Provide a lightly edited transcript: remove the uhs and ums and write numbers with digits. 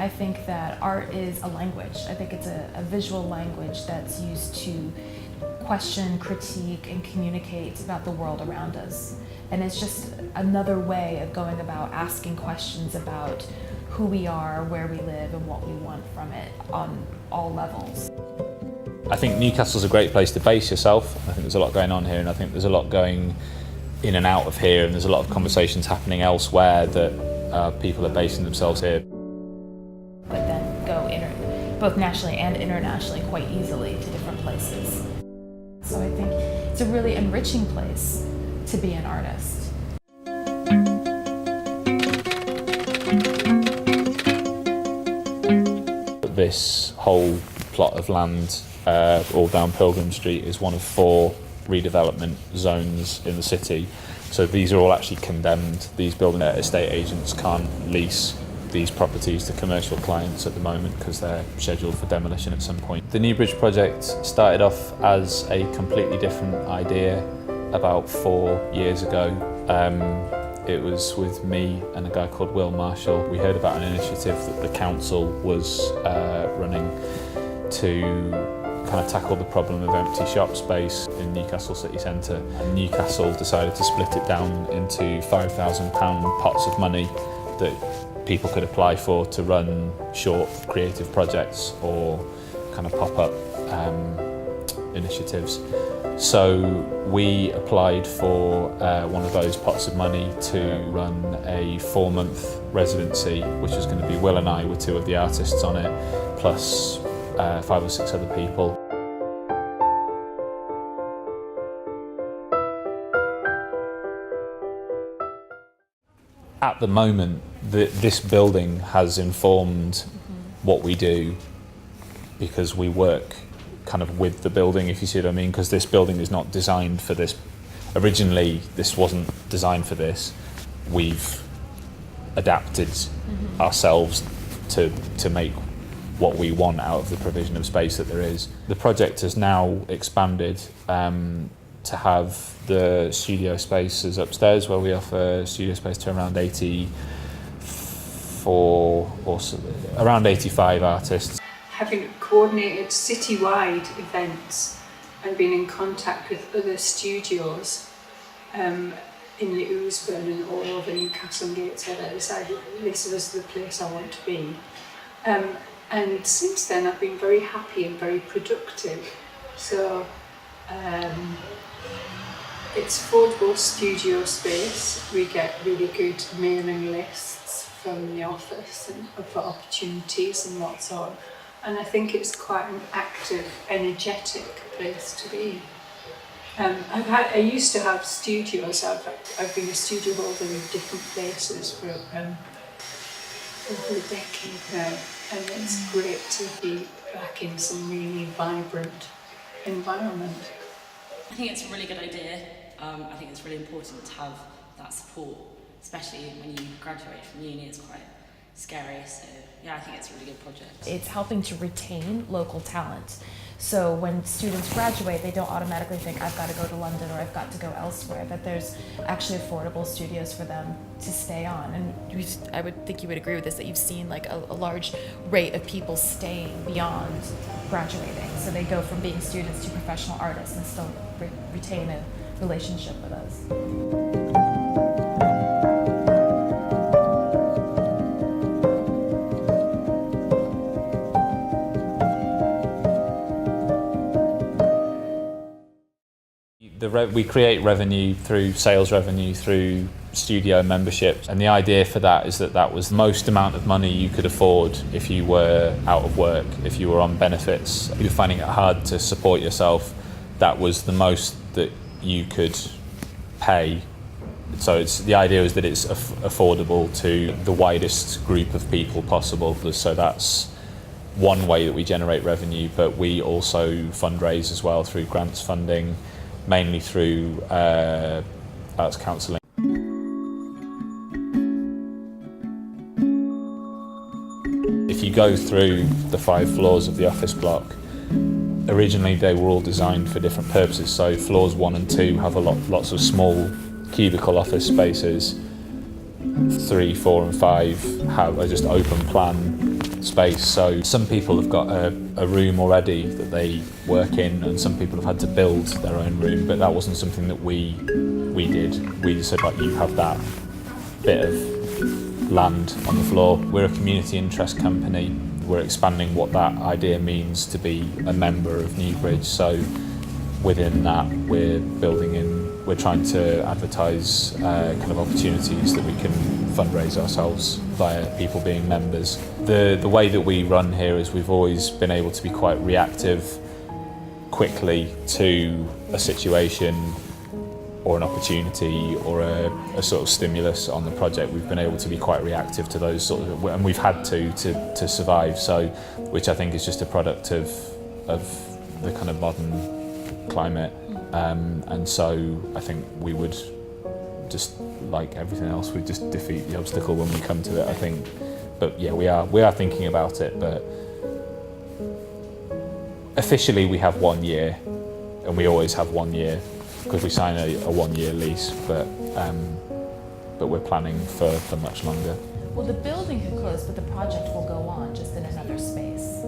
I think that art is a language. I think it's a visual language that's used to question, critique, and communicate about the world around us. And it's just another way of going about asking questions about who we are, where we live, and what we want from it on all levels. I think Newcastle's a great place to base yourself. I think there's a lot going on here, and I think there's a lot going in and out of here, and there's a lot of conversations happening elsewhere that people are basing themselves here. But then go both nationally and internationally quite easily to different places. So I think it's a really enriching place to be an artist. This whole plot of land all down Pilgrim Street is one of 4 redevelopment zones in the city. So these are all actually condemned. These building estate agents can't lease these properties to commercial clients at the moment because they're scheduled for demolition at some point. The NewBridge Project started off as a completely different idea about 4 years ago. It was with me and a guy called Will Marshall. We heard about an initiative that the council was running to kind of tackle the problem of empty shop space in Newcastle city centre. And Newcastle decided to split it down into £5,000 pots of money that people could apply for to run short creative projects or kind of pop-up initiatives. So we applied for one of those pots of money to run a 4-month residency, which was going to be Will and I were 2 of the artists on it, plus 5 or 6 other people. At the moment, this building has informed what we do because we work kind of with the building, if you see what I mean, because this building is not designed for this. Originally, this wasn't designed for this. We've adapted ourselves to make what we want out of the provision of space that there is. The project has now expanded to have the studio spaces upstairs, where we offer studio space to around around 85 artists. Having coordinated citywide events and been in contact with other studios in the Ousburn and all over Newcastle and Gateshead, I decided this was the place I want to be. And since then I've been very happy and very productive. So it's affordable studio space. We get really good mailing lists from the office and for opportunities and what's on. And I think it's quite an active, energetic place to be. I used to have studios. I've been a studio holder in different places for over a decade now, and it's great to be back in some really vibrant environment. I think it's a really good idea. I think it's really important to have that support, especially when you graduate from uni. It's quite scary, so yeah, I think it's a really good project. It's helping to retain local talent. So when students graduate, they don't automatically think, I've got to go to London or I've got to go elsewhere, that there's actually affordable studios for them to stay on. And I would think you would agree with this, that you've seen like a large rate of people staying beyond graduating. So they go from being students to professional artists and still retain a relationship with us. We create revenue through sales revenue, through studio memberships, and the idea for that is that that was the most amount of money you could afford if you were out of work, if you were on benefits, if you were finding it hard to support yourself. That was the most that you could pay. So the idea is that it's affordable to the widest group of people possible. So that's one way that we generate revenue, but we also fundraise as well through grants funding, mainly through arts counselling. If you go through the 5 floors of the office block, originally they were all designed for different purposes. So floors 1 and 2 have lots of small cubicle office spaces. 3, 4 and 5 have a just open plan space. So some people have got a room already that they work in, and some people have had to build their own room, but that wasn't something that we did. We just said, like, you have that bit of land on the floor. We're a community interest company. We're expanding what that idea means to be a member of NewBridge. So within that, we're trying to advertise kind of opportunities that we can fundraise ourselves via people being members. The way that we run here is we've always been able to be quite reactive quickly to a situation or an opportunity or a sort of stimulus on the project. We've been able to be quite reactive to those sort of, and we've had to survive. So, which I think is just a product of the kind of modern climate. And so I think we would just, like everything else, we just defeat the obstacle when we come to it, I think. But yeah, we are thinking about it, but officially we have 1 year, and we always have 1 year because we sign a 1 year lease, but we're planning for much longer. Well, the building could close, but the project will go on just in another space.